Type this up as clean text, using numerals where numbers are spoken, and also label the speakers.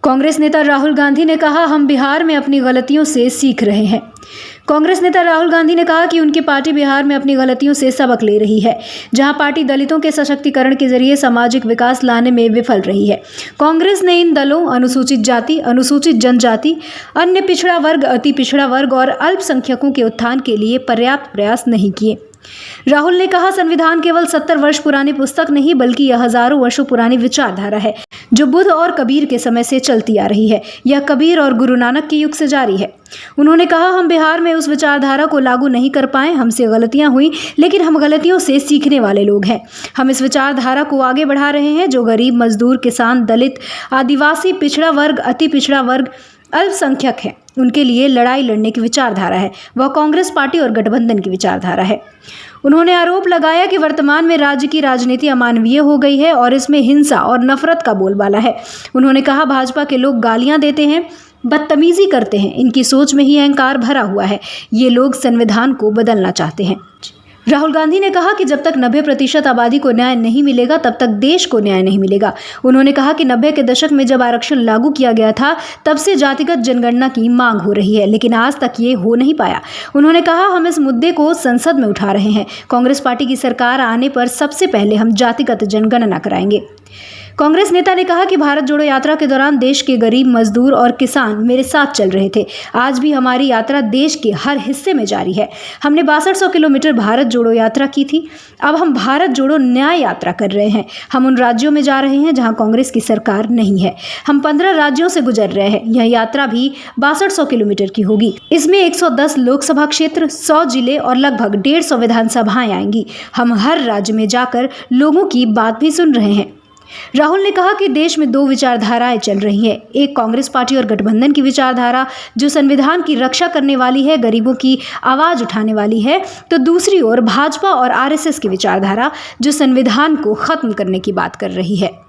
Speaker 1: कांग्रेस नेता राहुल गांधी ने कहा, हम बिहार में अपनी गलतियों से सीख रहे हैं। कांग्रेस नेता राहुल गांधी ने कहा कि उनकी पार्टी बिहार में अपनी गलतियों से सबक ले रही है, जहां पार्टी दलितों के सशक्तिकरण के जरिए सामाजिक विकास लाने में विफल रही है। कांग्रेस ने इन दलों अनुसूचित जाति, अनुसूचित जनजाति, अन्य पिछड़ा वर्ग, अति पिछड़ा वर्ग और अल्पसंख्यकों के उत्थान के लिए पर्याप्त प्रयास नहीं किए। राहुल ने कहा, संविधान केवल 70 वर्ष पुरानी पुस्तक नहीं बल्कि यह हजारों वर्षों पुरानी विचारधारा है जो बुद्ध और कबीर के समय से चलती आ रही है। यह कबीर और गुरु नानक के युग से जारी है। उन्होंने कहा, हम बिहार में उस विचारधारा को लागू नहीं कर पाए, हमसे गलतियां हुई, लेकिन हम गलतियों से सीखने वाले लोग हैं। हम इस विचारधारा को आगे बढ़ा रहे हैं जो गरीब, मजदूर, किसान, दलित, आदिवासी, पिछड़ा वर्ग, अति पिछड़ा वर्ग, अल्पसंख्यक है, उनके लिए लड़ाई लड़ने की विचारधारा है। वह कांग्रेस पार्टी और गठबंधन की विचारधारा है। उन्होंने आरोप लगाया कि वर्तमान में राज्य की राजनीति अमानवीय हो गई है और इसमें हिंसा और नफरत का बोलबाला है। उन्होंने कहा, भाजपा के लोग गालियां देते हैं, बदतमीजी करते हैं, इनकी सोच में ही अहंकार भरा हुआ है। ये लोग संविधान को बदलना चाहते हैं। राहुल गांधी ने कहा कि जब तक 90% आबादी को न्याय नहीं मिलेगा तब तक देश को न्याय नहीं मिलेगा। उन्होंने कहा कि 90 के दशक में जब आरक्षण लागू किया गया था तब से जातिगत जनगणना की मांग हो रही है, लेकिन आज तक ये हो नहीं पाया। उन्होंने कहा, हम इस मुद्दे को संसद में उठा रहे हैं। कांग्रेस पार्टी की सरकार आने पर सबसे पहले हम जातिगत जनगणना कराएंगे। कांग्रेस नेता ने कहा कि भारत जोड़ो यात्रा के दौरान देश के गरीब, मजदूर और किसान मेरे साथ चल रहे थे। आज भी हमारी यात्रा देश के हर हिस्से में जारी है। हमने 6200 किलोमीटर भारत जोड़ो यात्रा की थी। अब हम भारत जोड़ो न्याय यात्रा कर रहे हैं। हम उन राज्यों में जा रहे हैं जहां कांग्रेस की सरकार नहीं है। हम 15 राज्यों से गुजर रहे हैं। यह यात्रा भी 6200 किलोमीटर की होगी। इसमें 110 लोकसभा क्षेत्र, 100 जिले और लगभग 150 विधानसभाएं आएंगी। हम हर राज्य में जाकर लोगों की बात भी सुन रहे हैं। राहुल ने कहा कि देश में 2 विचारधाराएं चल रही हैं। एक कांग्रेस पार्टी और गठबंधन की विचारधारा जो संविधान की रक्षा करने वाली है, गरीबों की आवाज उठाने वाली है, तो दूसरी ओर भाजपा और आरएसएस की विचारधारा जो संविधान को खत्म करने की बात कर रही है।